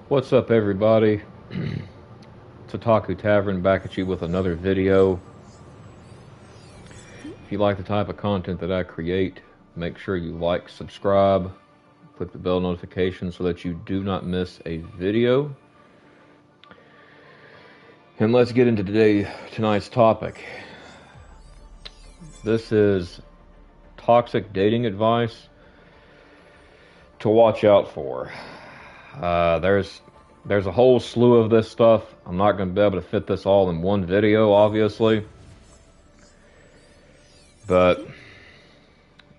What's up, everybody? It's Otaku Tavern back at you with another video. If you like the type of content that I create, make sure you like, subscribe, click the bell notification so that you do not miss a video. And let's get into tonight's topic. This is toxic dating advice to watch out for. There's a whole slew of this stuff. I'm not going to be able to fit this all in one video, obviously. But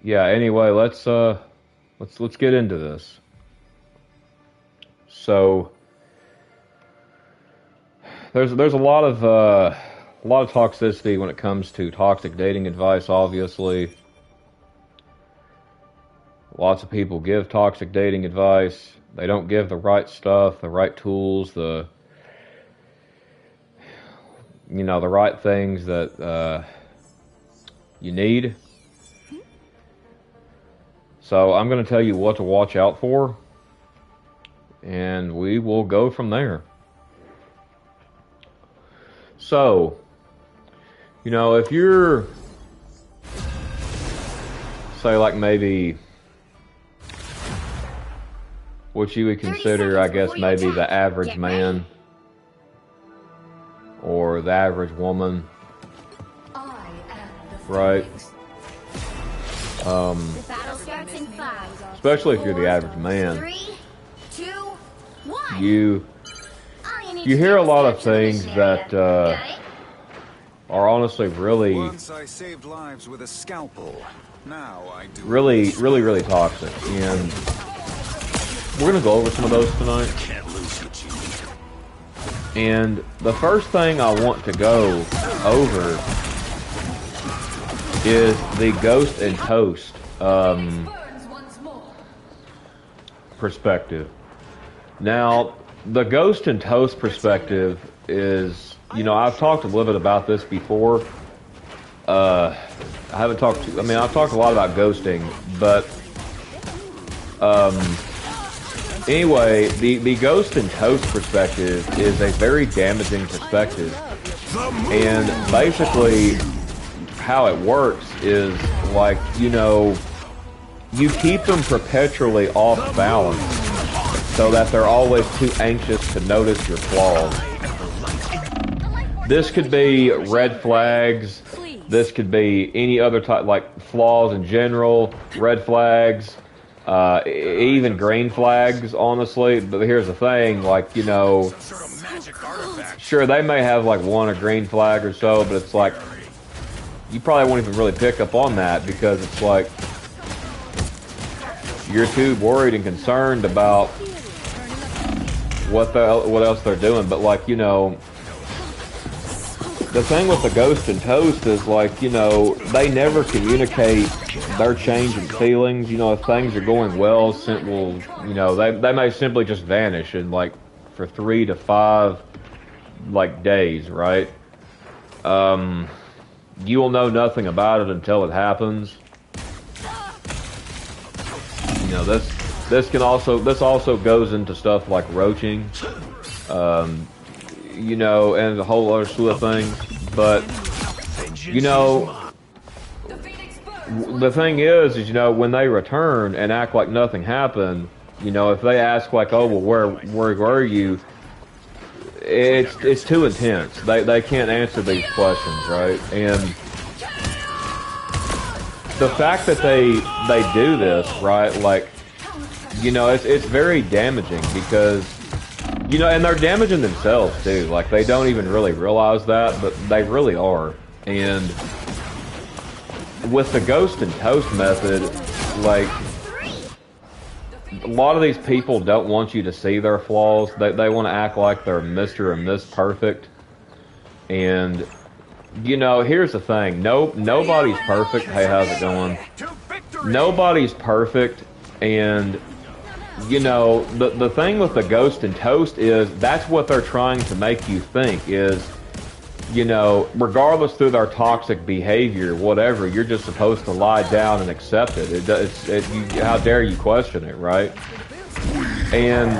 yeah, anyway, let's get into this. So there's a lot of toxicity when it comes to toxic dating advice, obviously. Lots of people give toxic dating advice. They don't give the right stuff, the right tools, the right things that you need. So I'm going to tell you what to watch out for, and we will go from there. So, if you're, say, like maybe what you would consider, I guess, maybe the average man or the average woman, right? Especially if you're the average man, you hear a lot of things that are honestly really, really toxic, and we're going to go over some of those tonight. And the first thing I want to go over is the ghost and toast perspective. Now, the ghost and toast perspective is, I've talked a little bit about this before. I've talked a lot about ghosting, but anyway, the ghost and toast perspective is a very damaging perspective. And basically, how it works is like, you keep them perpetually off balance so that they're always too anxious to notice your flaws. This could be red flags. This could be any other type, like flaws in general, red flags. Even green flags, honestly. But here's the thing, like, sure, they may have like a green flag or so, but it's like, you probably won't even really pick up on that because it's like, you're too worried and concerned about what else they're doing. But like, the thing with the ghost and toast is like, they never communicate their change in feelings. If things are going well, they may simply just vanish in like for 3 to 5 like days, right? You will know nothing about it until it happens. This also goes into stuff like roaching. And a whole other slew of things. But, the thing is, when they return and act like nothing happened, if they ask like, oh, well, where were you? It's too intense. They can't answer these questions, right? And the fact that they do this, right, like, it's very damaging because, and they're damaging themselves too. Like, they don't even really realize that, but they really are. And with the ghost and toast method, like, a lot of these people don't want you to see their flaws. They want to act like they're Mr. or Miss Perfect. And, here's the thing. Nobody's perfect. Hey, how's it going? Nobody's perfect. And the thing with the ghost and toast is that's what they're trying to make you think is, regardless through their toxic behavior, whatever, you're just supposed to lie down and accept it. How dare you question it, right? And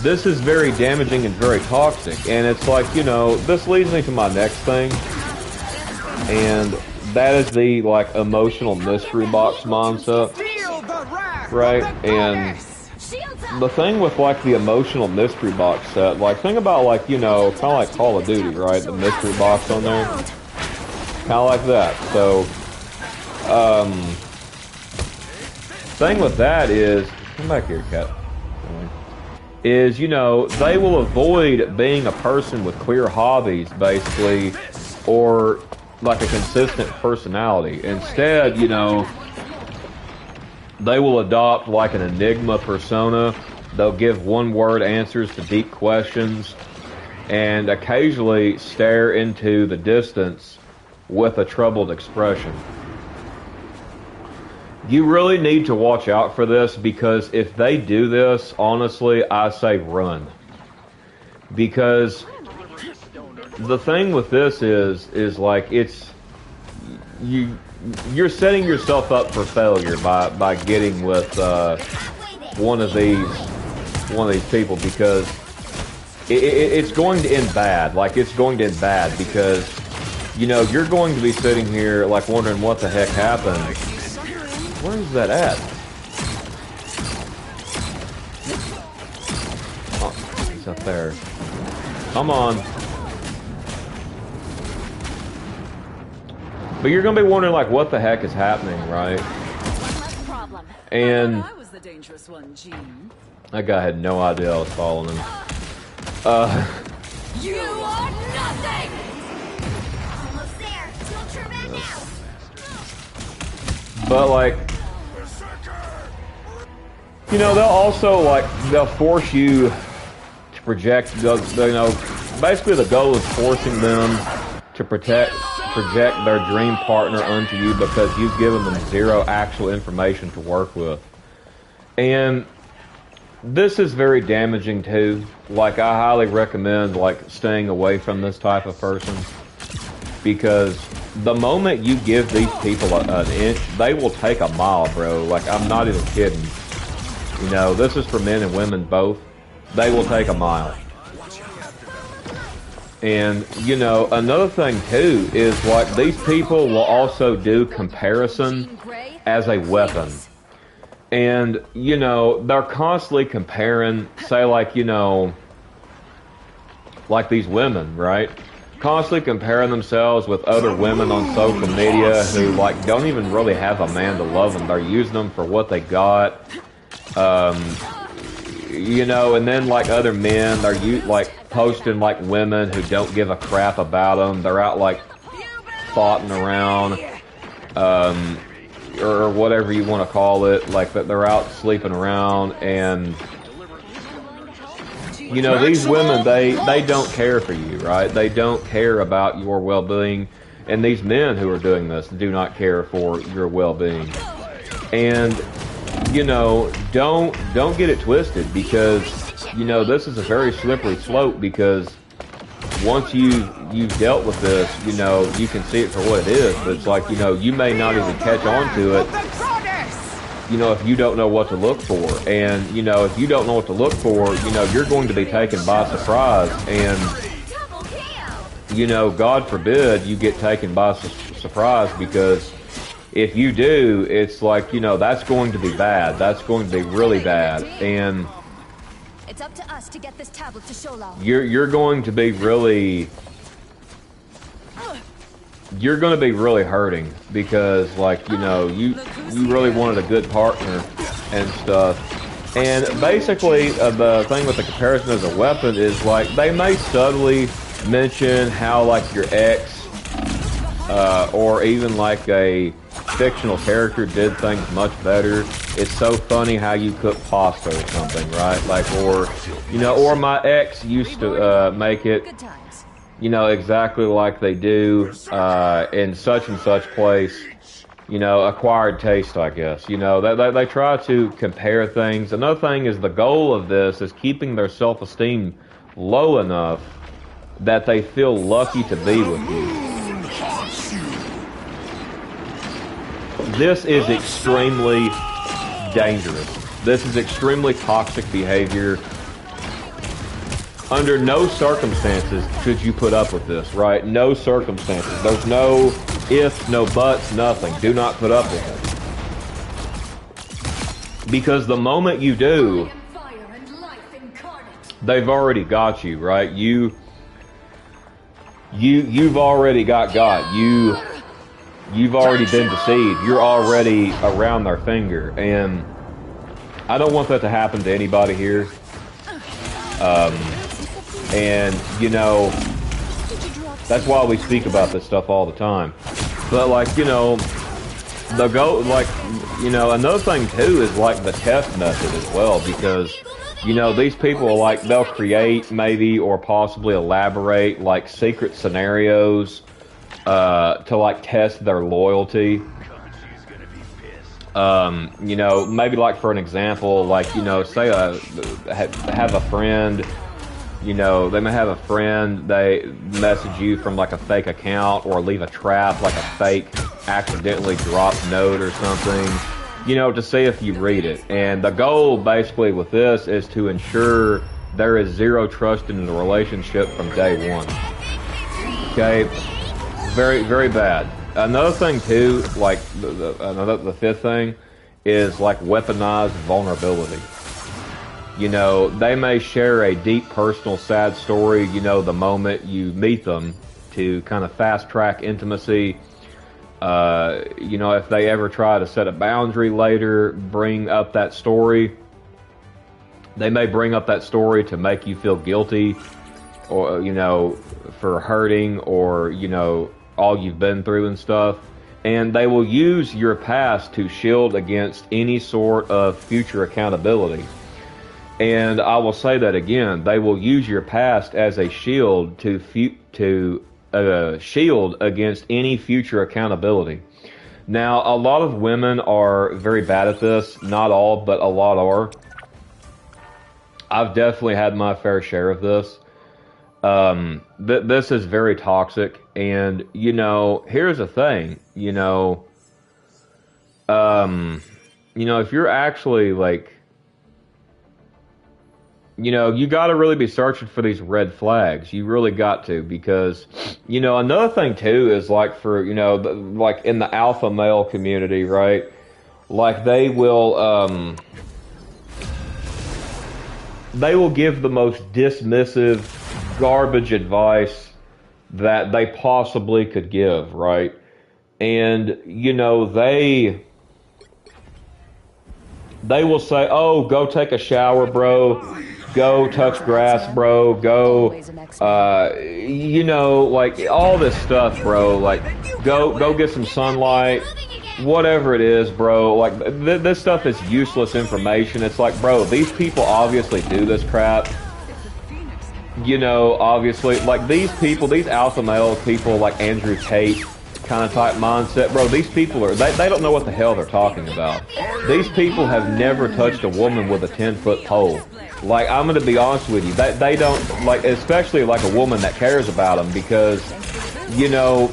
this is very damaging and very toxic. And it's like, you know, this leads me to my next thing. And that is the, like, emotional mystery box mindset. Right? And the thing with, like, the emotional mystery box set, like, think about, like, you know, kind of like Call of Duty, right? The mystery box on there. Kind of like that. So, thing with that is, come back here, cat. Is, you know, they will avoid being a person with clear hobbies, basically, or like a consistent personality. Instead, you know, they will adopt like an enigma persona. They'll give one-word answers to deep questions and occasionally stare into the distance with a troubled expression. You really need to watch out for this, because if they do this, honestly, I say run. Because the thing with this is like, it's, you're setting yourself up for failure by getting with one of these people, because it's going to end bad. Like, it's going to end bad because, you know, you're going to be sitting here like wondering what the heck happened. Where is that at? Oh, he's up there. Come on. But you're gonna be wondering, like, what the heck is happening, right? And I was the dangerous one, Gene. that guy had no idea I was following him. You are nothing. Almost there. Don't turn back now. But, like, you know, they'll also, like, they'll force you to project, you know, basically the goal is forcing them to project their dream partner onto you, because you've given them zero actual information to work with. And this is very damaging too. Like, I highly recommend, like, staying away from this type of person, because the moment you give these people an inch, they will take a mile, bro. Like, I'm not even kidding. You know, this is for men and women both. They will take a mile. And, you know, another thing too is, like, these people will also do comparison as a weapon. And, you know, they're constantly comparing, say, like, you know, like these women, right? Constantly comparing themselves with other women on social media who, like, don't even really have a man to love them. They're using them for what they got. You know, and then, like, other men, they're like posting, like, women who don't give a crap about them. They're out, like, thoughting around, or whatever you want to call it. Like, that they're out sleeping around, and, you know, these women, they don't care for you, right? They don't care about your well-being, and these men who are doing this do not care for your well-being. And, you know, don't get it twisted, because, you know, this is a very slippery slope, because once you've dealt with this, you know, you can see it for what it is. But it's like, you know, you may not even catch on to it, you know, if you don't know what to look for. And, you know, if you don't know what to look for, you know, you're going to be taken by surprise. And, you know, God forbid you get taken by surprise, because if you do, it's like, you know, that's going to be bad. That's going to be really bad. And It's up to us to get this tablet to Sholau. you're going to be really hurting, because, like, you know, you really wanted a good partner and stuff. And basically, the thing with the comparison as a weapon is, like, they may subtly mention how, like, your ex, or even like a fictional character did things much better. It's so funny how you cook pasta or something, right? Like, or, you know, or my ex used to make it, you know, exactly like they do in such and such place. You know, acquired taste, I guess. You know, they try to compare things. Another thing is, the goal of this is keeping their self-esteem low enough that they feel lucky to be with you. This is extremely dangerous. This is extremely toxic behavior. Under no circumstances should you put up with this, right? No circumstances. There's no ifs, no buts, nothing. Do not put up with it. Because the moment you do, they've already got you, right? You've already got. You've already been deceived. You're already around their finger, and I don't want that to happen to anybody here. And you know, that's why we speak about this stuff all the time. But like, you know, the go, like, you know, another thing too is like the test method as well, because you know, these people, like, they'll create maybe or possibly elaborate like secret scenarios to like test their loyalty. You know, maybe like for an example, like, you know, say have a friend, you know, they may have a friend, they message you from like a fake account or leave a trap, like a fake accidentally dropped note or something, you know, to see if you read it. And the goal basically with this is to ensure there is zero trust in the relationship from day one. Okay? Very, very bad. Another thing too, like the fifth thing, is like weaponized vulnerability. You know, they may share a deep, personal, sad story, you know, the moment you meet them to kind of fast track intimacy. You know, if they ever try to set a boundary later, bring up that story. They may bring up that story to make you feel guilty, or, you know, for hurting, or, you know, all you've been through and stuff. And they will use your past to shield against any sort of future accountability. And I will say that again, they will use your past as a shield to shield against any future accountability. Now, a lot of women are very bad at this. Not all, but a lot are. I've definitely had my fair share of this. This is very toxic, and, you know, here's the thing, you know, if you're actually, like, you know, you got to really be searching for these red flags. You really got to, because, you know, another thing too is like for, you know, like in the alpha male community, right? Like they will give the most dismissive, garbage advice that they possibly could give, right? And, you know, they will say, oh, go take a shower, bro. Go touch grass, bro. Go, you know, like all this stuff, bro. Like, go get some sunlight. Whatever it is, bro. Like, this stuff is useless information. It's like, bro, these people obviously do this crap. You know, obviously, like these people, these alpha male people, like Andrew Tate kind of type mindset, bro. These people are, they don't know what the hell they're talking about. These people have never touched a woman with a 10-foot pole. Like, I'm going to be honest with you, they don't, like, especially like a woman that cares about them, because, you know,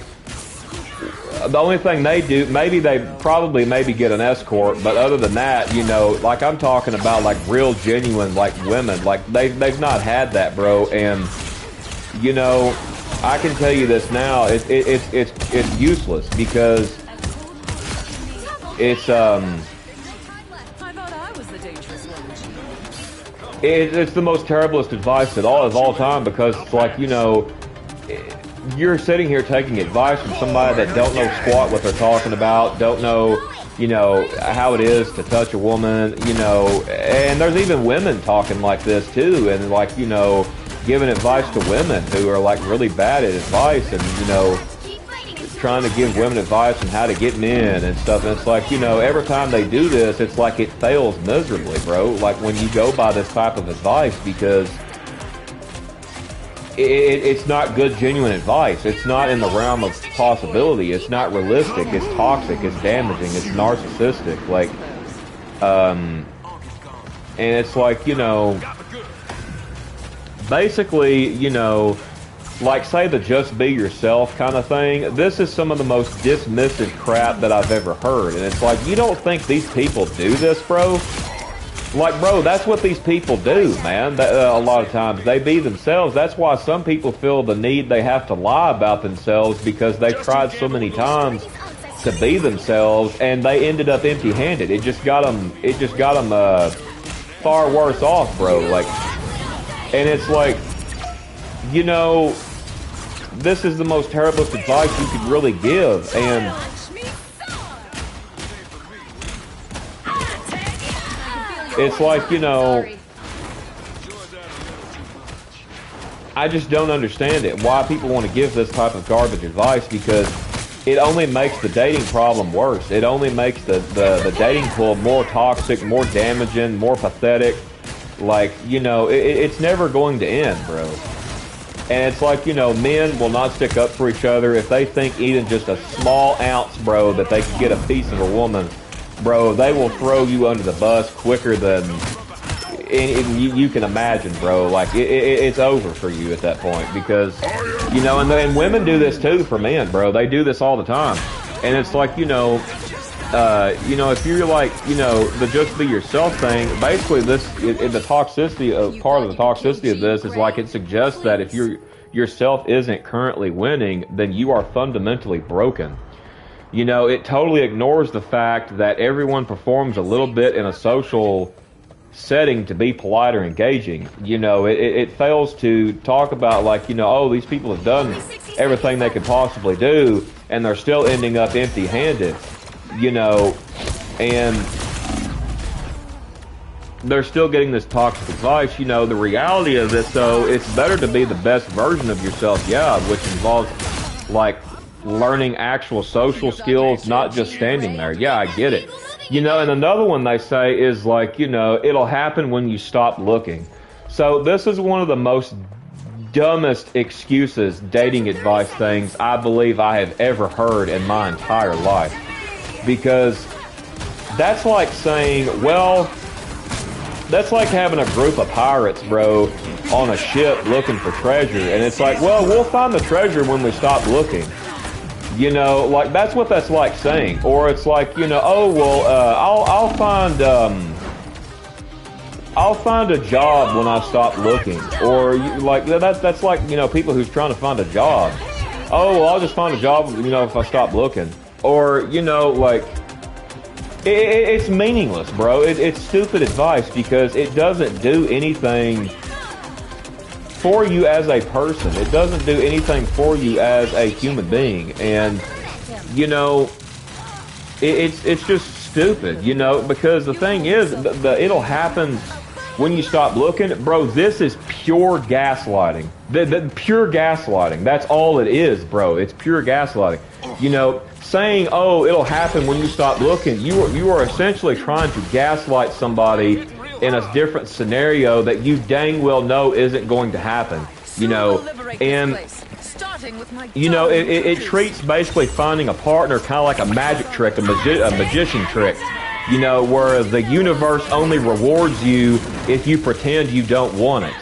the only thing they do, maybe they maybe get an escort, but other than that, you know, like I'm talking about like real genuine like women, like they've not had that, bro. And you know, I can tell you this now, it's useless, because it's it's the most terriblest advice of all time, because it's like, you know, you're sitting here taking advice from somebody that don't know squat what they're talking about, don't know, you know, how it is to touch a woman, you know, and there's even women talking like this too, and like, you know, giving advice to women who are like really bad at advice, and, you know, trying to give women advice on how to get men and stuff. And it's like, you know, every time they do this, it's like it fails miserably, bro. Like when you go by this type of advice, because it's not good, genuine advice. It's not in the realm of possibility. It's not realistic. It's toxic. It's damaging. It's narcissistic. Like, and it's like, you know, basically, you know, like say the just be yourself kind of thing. This is some of the most dismissive crap that I've ever heard. And it's like, you don't think these people do this, bro? Like, bro, that's what these people do, man. A lot of times they be themselves. That's why some people feel the need they have to lie about themselves because they tried so many times to be themselves and they ended up empty-handed. It just got them. Far worse off, bro. Like, and it's like, you know, this is the most terrible advice you could really give, and it's like, you know, I just don't understand it. Why people want to give this type of garbage advice, because it only makes the dating problem worse. It only makes the dating pool more toxic, more damaging, more pathetic. Like, you know, it's never going to end, bro. And it's like, you know, men will not stick up for each other if they think even just a small ounce, bro, that they can get a piece of a woman. Bro, they will throw you under the bus quicker than you can imagine, bro. Like, it's over for you at that point because, you know, and women do this too for men, bro. They do this all the time. And it's like, you know, if you're like, you know, the just be yourself thing, basically the toxicity of part of the toxicity of this is like it suggests that if yourself isn't currently winning, then you are fundamentally broken. You know, it totally ignores the fact that everyone performs a little bit in a social setting to be polite or engaging. You know, it fails to talk about, like, you know, oh, these people have done everything they could possibly do and they're still ending up empty-handed, you know, and they're still getting this toxic advice. You know, the reality of this, though, it's better to be the best version of yourself, yeah, which involves, like, learning actual social skills, not just standing there. Yeah, I get it. You know, and another one they say is like, you know, it'll happen when you stop looking. So this is one of the most dumbest excuses, dating advice things I believe I have ever heard in my entire life. Because that's like saying, well, that's like having a group of pirates, bro, on a ship looking for treasure. And it's like, well, we'll find the treasure when we stop looking. You know, like, that's what that's like saying. Or it's like, you know, oh, well, I'll find a job when I stop looking. Or, like, that's like, you know, people who's trying to find a job. Oh, well, I'll just find a job, you know, if I stop looking. Or, you know, like, it's meaningless, bro. It's stupid advice because it doesn't do anything for you as a person. It doesn't do anything for you as a human being. And, you know, it's just stupid, you know, because the thing is, it'll happen when you stop looking. Bro, this is pure gaslighting. The pure gaslighting. That's all it is, bro. It's pure gaslighting. You know, saying, oh, it'll happen when you stop looking, you are essentially trying to gaslight somebody in a different scenario that you dang well know isn't going to happen, you know. And, you know, it treats basically finding a partner kind of like a magic trick, a magician trick, you know, where the universe only rewards you if you pretend you don't want it.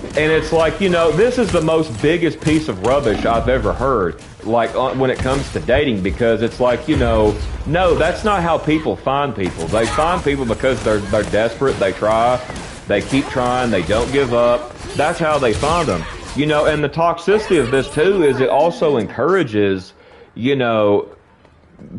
And it's like, you know, this is the most biggest piece of rubbish I've ever heard, like, when it comes to dating, because it's like, you know, no, that's not how people find people. They find people because they're desperate, they try, they keep trying, they don't give up. That's how they find them. You know, and the toxicity of this, too, is it also encourages, you know,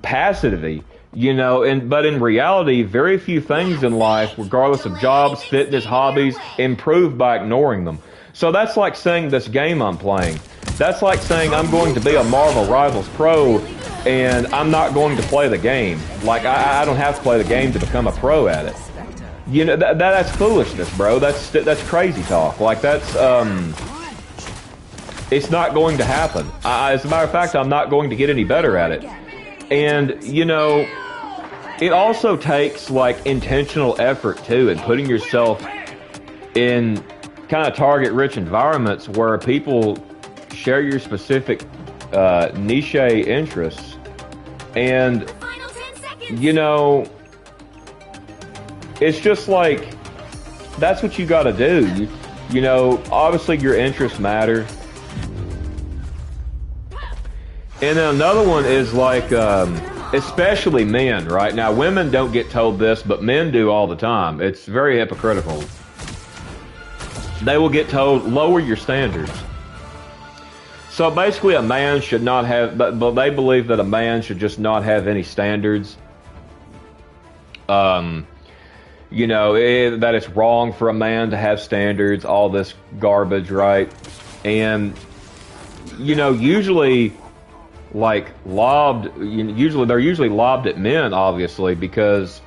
passivity. You know, but in reality, very few things in life, regardless of jobs, fitness, hobbies, improve by ignoring them. So that's like saying this game I'm playing. That's like saying I'm going to be a Marvel Rivals pro and I'm not going to play the game. Like, I don't have to play the game to become a pro at it. You know, that's foolishness, bro. That's crazy talk. Like, that's, it's not going to happen. As a matter of fact, I'm not going to get any better at it. And, you know, it also takes, like, intentional effort, too, and putting yourself in kind of target-rich environments where people share your specific niche interests. And, you know, it's just like, that's what you got to do. You know, obviously your interests matter. And then another one is like, especially men, right? Now, women don't get told this, but men do all the time. It's very hypocritical. They will get told, lower your standards. So basically, a man should not have, but they believe that a man should just not have any standards. You know, that it's wrong for a man to have standards, all this garbage, right? And, you know, usually, like, they're usually lobbed at men, obviously, because,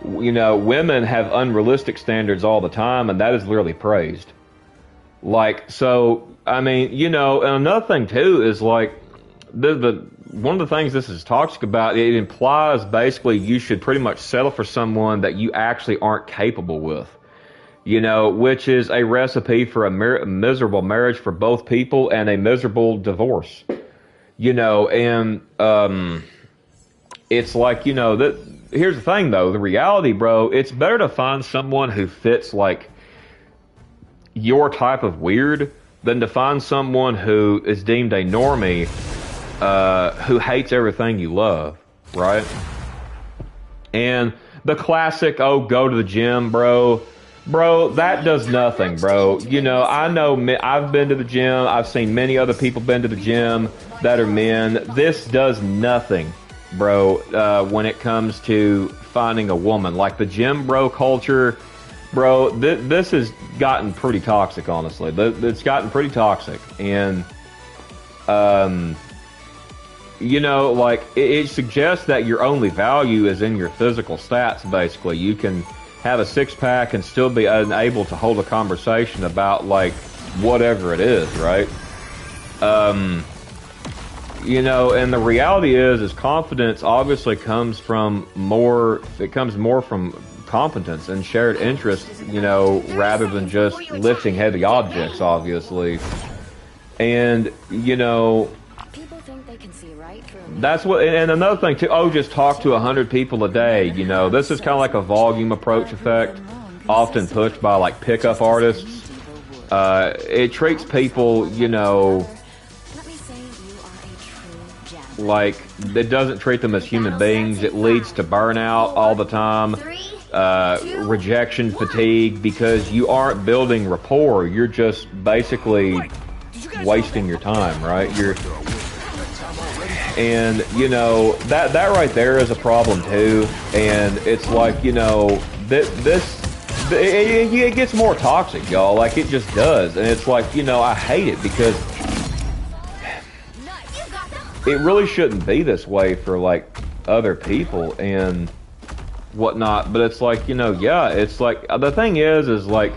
you know, women have unrealistic standards all the time, and that is literally praised. Like, so, I mean, you know, and another thing, too, is, like, one of the things this is toxic about, it implies basically you should pretty much settle for someone that you actually aren't capable with. You know, which is a recipe for a miserable marriage for both people and a miserable divorce. You know, and it's like, you know, here's the thing, though. The reality, bro, it's better to find someone who fits, like, your type of weird than to find someone who is deemed a normie who hates everything you love, right? And the classic, oh, go to the gym, bro. Bro, that does nothing, bro. You know, I've been to the gym. I've seen many other people been to the gym that are men. This does nothing, bro, when it comes to finding a woman. Like the gym bro culture, bro, this has gotten pretty toxic, honestly. It's gotten pretty toxic. And, you know, like, it suggests that your only value is in your physical stats, basically. You can have a six-pack and still be unable to hold a conversation about, like, whatever it is, right? You know, and the reality is confidence obviously comes more from competence and shared interests, you know, rather than just lifting heavy objects, obviously. And, you know, that's what, and another thing too, oh, just talk to 100 people a day, you know. This is kind of like a volume approach effect, often pushed by, like, pickup artists. It treats people, you know, like, it doesn't treat them as human beings. It leads to burnout all the time, rejection fatigue, because you aren't building rapport. You're just basically wasting your time, right? And, you know, that right there is a problem too. And it's like, you know, it gets more toxic, y'all. Like, it just does. And it's like, you know, I hate it because it really shouldn't be this way for, like, other people and whatnot. But it's like, you know, yeah, it's like, the thing is like,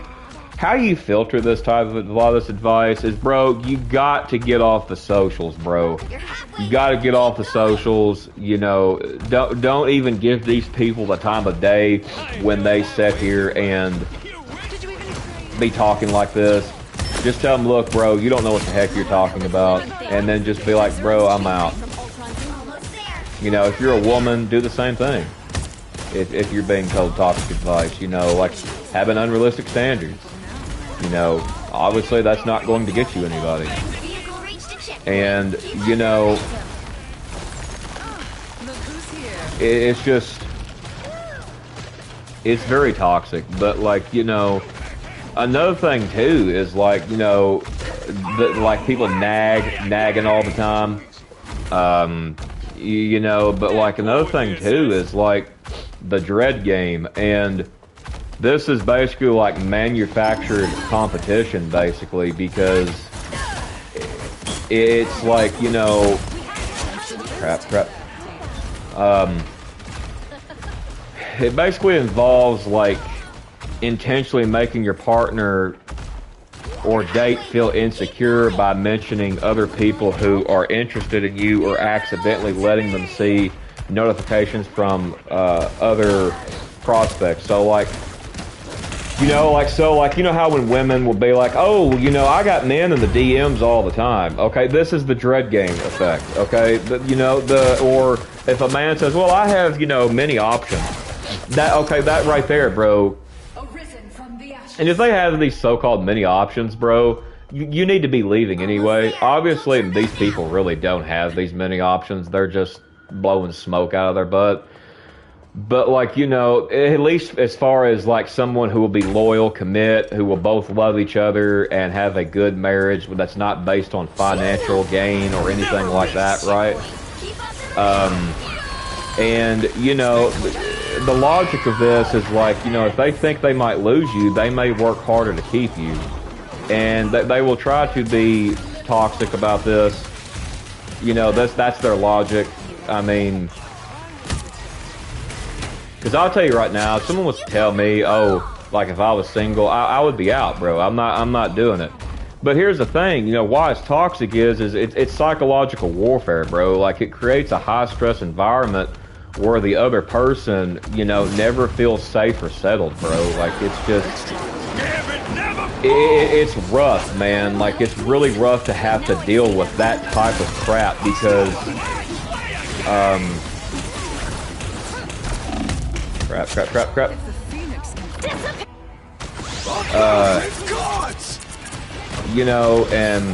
how you filter this type of, a lot of this advice is, bro, you got to get off the socials, bro. You got to get off the socials. You know, don't even give these people the time of day when they sit here and be talking like this. Just tell them, look, bro, you don't know what the heck you're talking about, and then just be like, bro, I'm out. You know, if you're a woman, do the same thing. If you're being told toxic advice, you know, like having unrealistic standards. You know, obviously that's not going to get you anybody. And, you know, it's just, it's very toxic. But, like, you know, another thing too is, like, you know, like people nagging all the time. You know, but, like, another thing too is, like, the dread game. And this is basically like manufactured competition, basically, because it's like, you know, crap. It basically involves, like, intentionally making your partner or date feel insecure by mentioning other people who are interested in you, or accidentally letting them see notifications from other prospects. So, like, you know, like, so, like, you know how when women will be like, oh, you know, I got men in the DMs all the time. Okay, this is the dread game effect. Okay, you know, or if a man says, well, I have, you know, many options. That right there, bro. And if they have these so-called many options, bro, you need to be leaving anyway. Obviously, these people really don't have these many options. They're just blowing smoke out of their butt. But, like, you know, at least as far as, like, someone who will be loyal, commit, who will both love each other and have a good marriage that's not based on financial gain or anything like that, right? And, you know, the logic of this is, like, you know, if they think they might lose you, they may work harder to keep you. And they will try to be toxic about this. You know, that's their logic. I mean... Because I'll tell you right now, if someone was to tell me, oh, like if I was single, I would be out, bro. I'm not doing it. But here's the thing, you know, why it's toxic is it's psychological warfare, bro. Like, it creates a high-stress environment where the other person, you know, never feels safe or settled, bro. Like, it's just... It's rough, man. Like, it's really rough to have to deal with that type of crap because... Crap. You know, and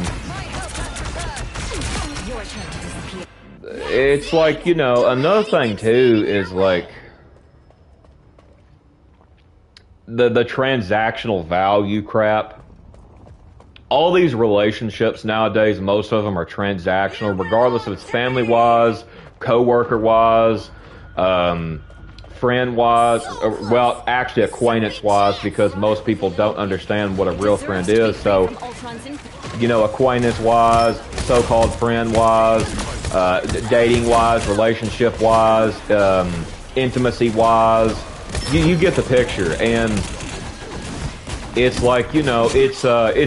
it's like, you know, another thing too is like the transactional value crap. All these relationships nowadays, most of them are transactional, regardless if it's family-wise, co-worker-wise, friend-wise, well, actually acquaintance-wise, because most people don't understand what a real friend is. So, you know, acquaintance-wise, so-called friend-wise, dating-wise, relationship-wise, intimacy-wise, you get the picture. And it's like, you know, it's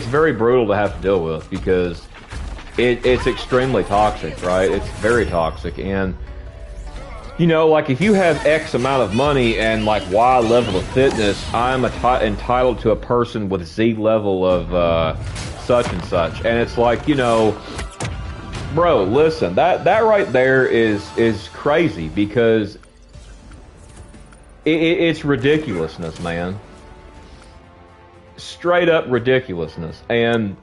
very brutal to have to deal with because it's extremely toxic, right? It's very toxic. And you know, like, if you have X amount of money and, like, Y level of fitness, I'm entitled to a person with Z level of such and such. And it's like, you know, bro, listen, that right there is crazy because it's ridiculousness, man. Straight up ridiculousness. And,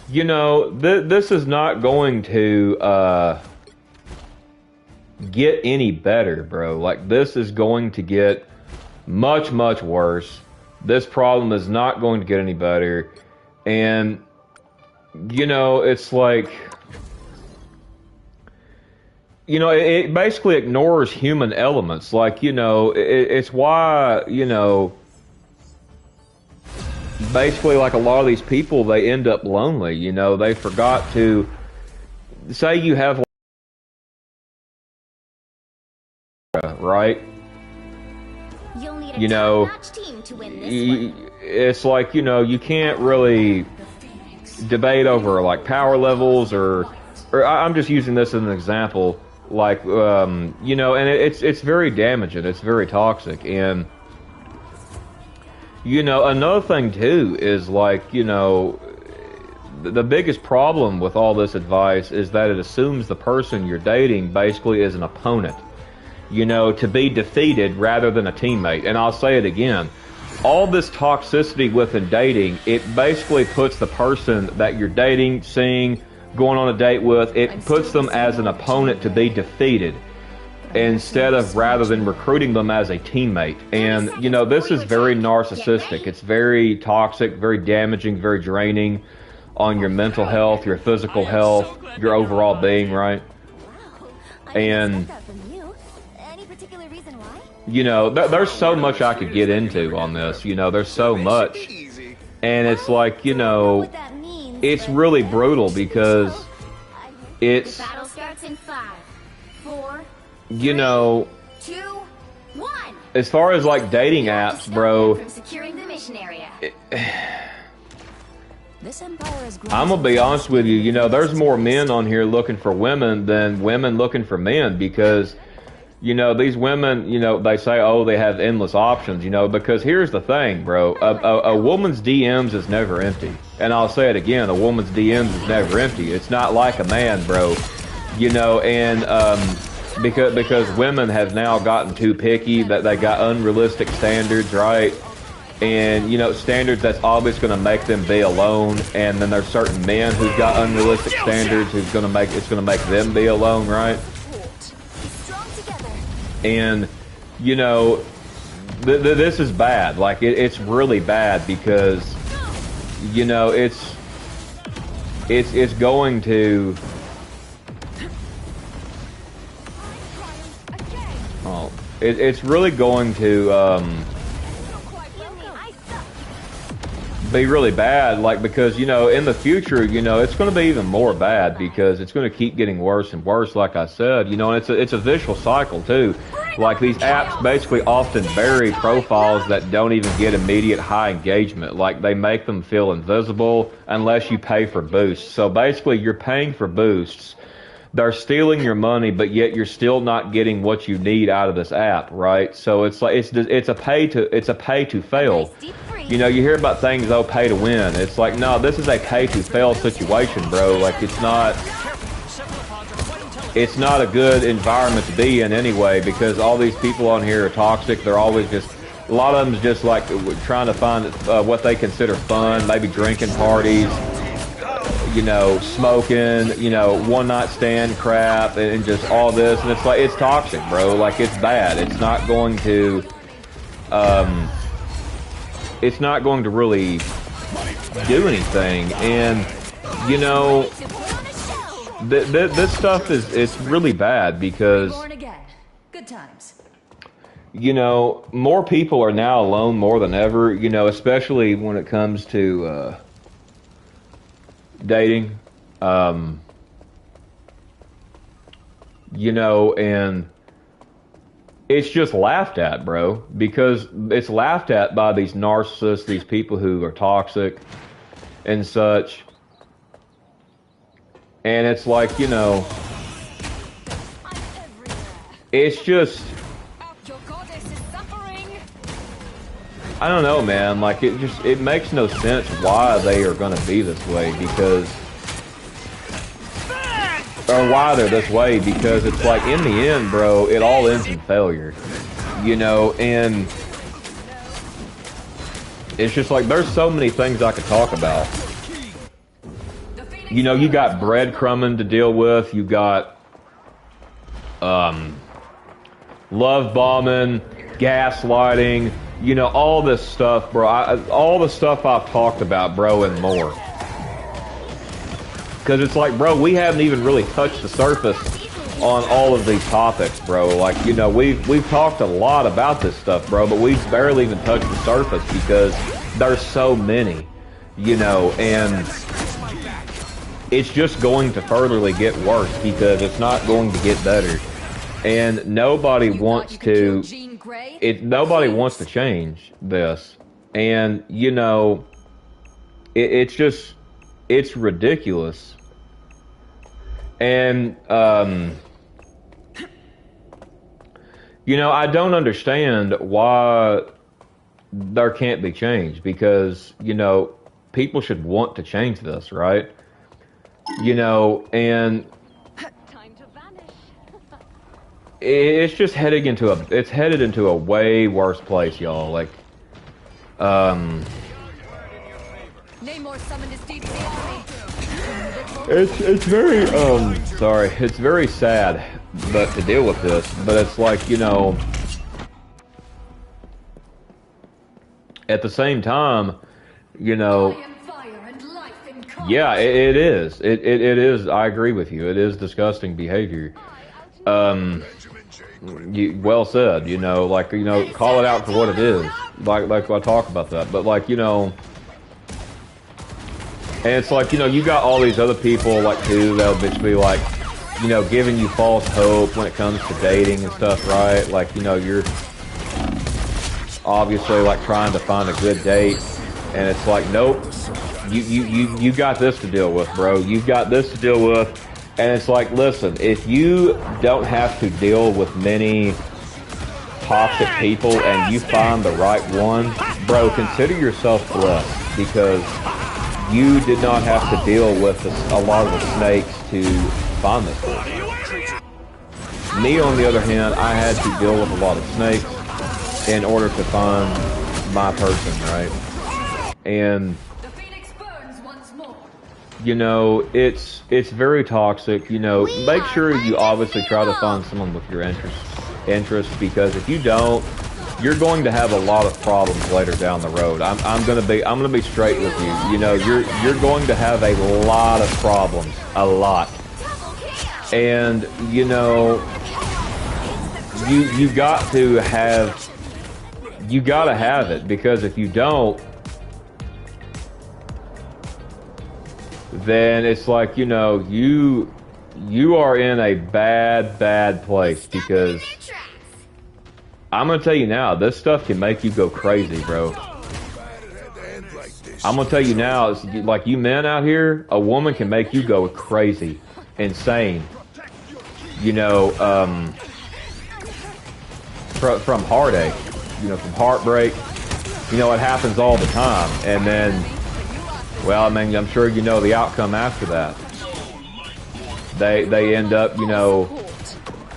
you know, this is not going to... get any better, bro. Like, this is going to get much worse. This problem is not going to get any better. And you know, it's like, you know, it basically ignores human elements. Like, you know, it's why, you know, basically, like, a lot of these people, they end up lonely. You know, they forgot to say you have, right? You know, it's like, you know, you can't really debate over, like, power levels or I'm just using this as an example, like, you know, and it's very damaging, it's very toxic. And, you know, another thing too is, like, you know, the biggest problem with all this advice is that it assumes the person you're dating basically is an opponent, you know, to be defeated rather than a teammate. And I'll say it again, all this toxicity within dating, it basically puts the person that you're dating, seeing, going on a date with, it puts them as an opponent to be defeated instead of rather than recruiting them as a teammate. And, you know, this is very narcissistic. It's very toxic, very damaging, very draining on your mental health, your physical health, your overall being, right? And, you know, there's so much I could get into on this. You know, there's so much. And it's like, you know, it's really brutal because it's, battle starts in 5, 4, you know, 2, 1. as far as, like, dating apps, bro, From securing the mission area. I'm gonna be honest with you, you know, there's more men on here looking for women than women looking for men, because, you know, these women, you know, they say, oh, they have endless options, you know, because here's the thing, bro, a woman's DMs is never empty. And I'll say it again, a woman's DMs is never empty. It's not like a man, bro, you know. And because women have now gotten too picky, that they got unrealistic standards, right? And, you know, standards that's always going to make them be alone. And then there's certain men who've got unrealistic standards who's going to make, it's going to make them be alone, right? And, you know, this is bad. Like, it's really bad because, you know, it's going to... Oh, it's really going to, be really bad, like, because, you know, in the future, you know, it's going to be even more bad because it's going to keep getting worse and worse, like I said, you know, and it's a vicious cycle too. Like, these apps basically often bury profiles that don't even get immediate high engagement. Like, they make them feel invisible unless you pay for boosts. So basically, you're paying for boosts. They're stealing your money, but yet you're still not getting what you need out of this app, right? So it's like it's a pay to fail. You know, you hear about things, oh, pay to win. It's like, no, this is a pay to fail situation, bro. Like, it's not a good environment to be in anyway, because all these people on here are toxic. They're always just, a lot of them's just like trying to find what they consider fun, maybe drinking parties, you know, smoking, you know, one night stand crap, and just all this, and it's like, it's toxic, bro. Like, it's bad. It's not going to really do anything. And, you know, this stuff it's really bad because, Good times. you know, more people are now alone more than ever, you know, especially when it comes to dating, you know, and it's just laughed at, bro, because it's laughed at by these narcissists, these people who are toxic and such. And it's like, you know, it's just, I don't know, man. Like, it makes no sense why they are going to be this way, because, or why they're this way, because it's like, in the end, bro, it all ends in failure, you know. And it's just like, there's so many things I could talk about. You know, you got breadcrumbing to deal with, you got love bombing, gaslighting, you know, all this stuff, bro. All the stuff I've talked about, bro, and more. Because it's like, bro, we haven't even really touched the surface on all of these topics, bro. Like, you know, we've talked a lot about this stuff, bro, but we've barely even touched the surface because there's so many, you know, and it's just going to furtherly get worse because it's not going to get better. And nobody wants to, nobody wants to change this. And, you know, it's just, it's ridiculous. And, you know, I don't understand why there can't be change, because, you know, people should want to change this, right? You know, and it's just heading into it's headed into a way worse place, y'all. Like, it's very sorry, it's very sad, but to deal with this, but it's like, you know, at the same time, you know, yeah, it is. It is. I agree with you. It is disgusting behavior. Well said. You know, like, you know, call it out for what it is. Like I talk about that. But, like, you know, and it's like, you know, you got all these other people, like, too, that'll just be like, you know, giving you false hope when it comes to dating and stuff, right? Like, you know, you're obviously, like, trying to find a good date, and it's like, nope. You got this to deal with, bro. You've got this to deal with. And it's like, listen, if you don't have to deal with many toxic people and you find the right one, bro, consider yourself blessed, because you did not have to deal with a lot of the snakes to find this person. Me, on the other hand, I had to deal with a lot of snakes in order to find my person, right? And, you know, it's very toxic. You know, make sure you obviously try to find someone with your interests. interest, because if you don't, you're going to have a lot of problems later down the road. I'm gonna be straight with you. You know, you're going to have a lot of problems, a lot. And you know, you gotta have it, because if you don't, then it's like, you know, you are in a bad place, because I'm gonna tell you now, this stuff can make you go crazy, bro. I'm gonna tell you now, it's like, you men out here, a woman can make you go crazy, insane. You know, from heartache, you know, from heartbreak. You know, it happens all the time. And then, well, I mean, I'm sure you know the outcome after that. They end up, you know,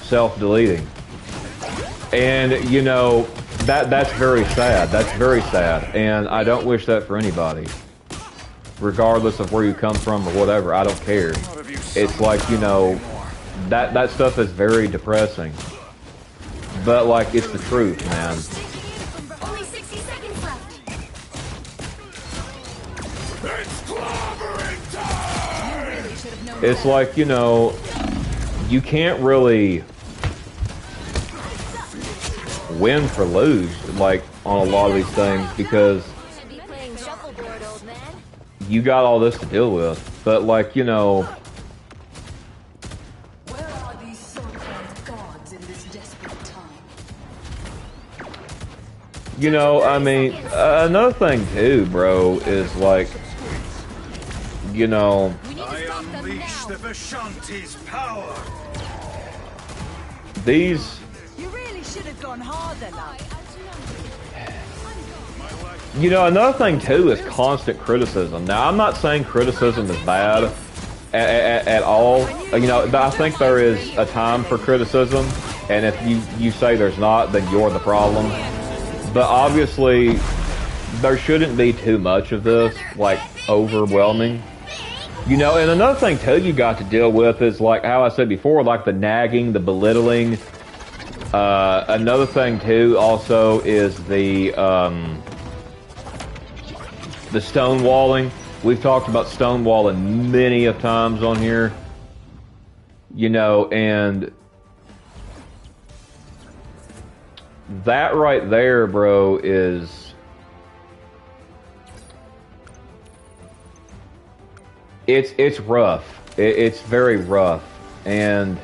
self-deleting. And, you know, that's very sad. That's very sad. And I don't wish that for anybody. Regardless of where you come from or whatever, I don't care. It's like, you know, that stuff is very depressing. But, like, it's the truth, man. Only 60 seconds left. It's like, you know, you can't really win for lose, like, on a lot of these things, because you got all this to deal with. But, like, you know, Where are these so-called gods in this desperate time? you know, I mean, another thing too, bro, is like, you know, I unleash the Vishanti's power. these, You really should have gone harder, love. you know, another thing too is constant criticism. Now, I'm not saying criticism is bad at all. You know, I think there is a time for criticism, and if you say there's not, then you're the problem. But obviously, there shouldn't be too much of this, like, overwhelming. You know, and another thing too you got to deal with is, like how I said before, like the nagging, the belittling. Another thing too also is the stonewalling. We've talked about stonewalling many of times on here. You know, and that right there, bro, is... It's rough. It's very rough. And...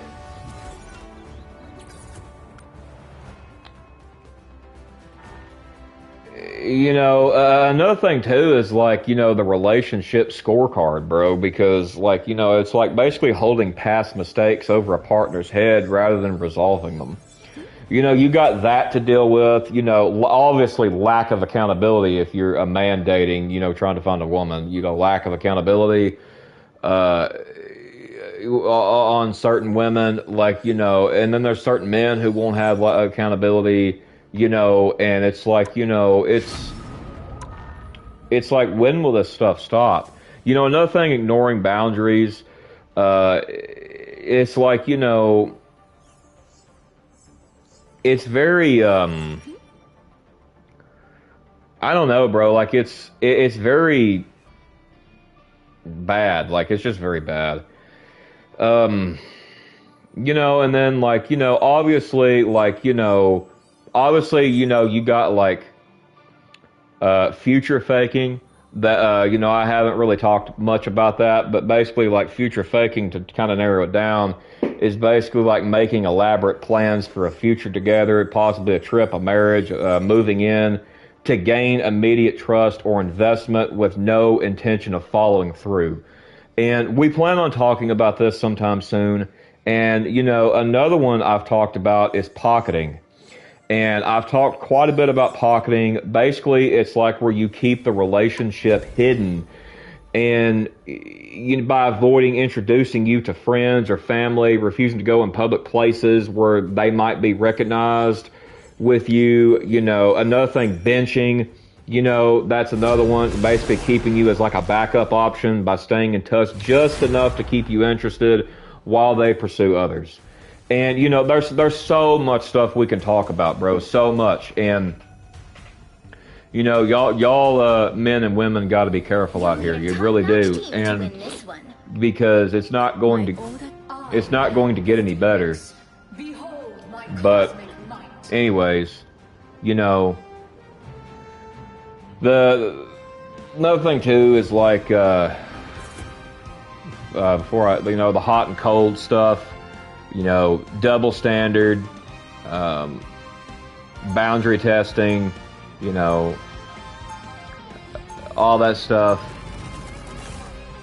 you know, another thing too is, like, you know, the relationship scorecard, bro, because, like, you know, it's like basically holding past mistakes over a partner's head rather than resolving them. You know, you got that to deal with. You know, obviously lack of accountability if you're a man dating, you know, trying to find a woman. You know, lack of accountability on certain women, like, you know, and then there's certain men who won't have accountability. You know, and it's like, you know, it's like, when will this stuff stop? You know, another thing, ignoring boundaries. It's like, you know, it's very, I don't know, bro. Like, it's very bad. Like, it's just very bad. You know, and then, like, you know, obviously, like, you know, you got, like, future faking. That, you know, I haven't really talked much about that, but basically, like, future faking, to kind of narrow it down, is basically like making elaborate plans for a future together, possibly a trip, a marriage, moving in, to gain immediate trust or investment with no intention of following through. And we plan on talking about this sometime soon. And, you know, another one I've talked about is pocketing. And I've talked quite a bit about pocketing. Basically, it's like where you keep the relationship hidden, and by avoiding introducing you to friends or family, refusing to go in public places where they might be recognized with you. You know, another thing, benching. You know, that's another one. Basically keeping you as like a backup option by staying in touch just enough to keep you interested while they pursue others. And you know, there's so much stuff we can talk about, bro. So much. And you know, y'all men and women got to be careful out here. You really do. And because it's not going to get any better. But anyways, you know, another thing too is like before you know, the hot and cold stuff, you know, double standard, boundary testing, you know, all that stuff.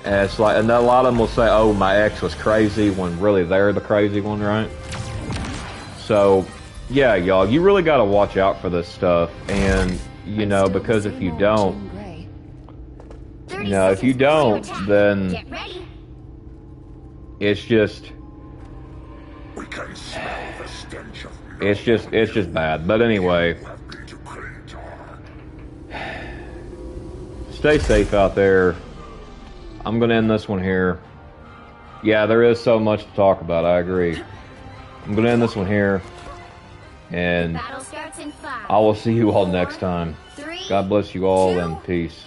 And it's like, and a lot of them will say, "Oh, my ex was crazy," when really they're the crazy one, right? So, yeah, y'all, you really got to watch out for this stuff, and you know, because if you don't, then it's just, it's just bad. But anyway, stay safe out there. I'm gonna end this one here. Yeah, there is so much to talk about. I agree. I'm gonna end this one here, and I will see you all next time. God bless you all, and peace.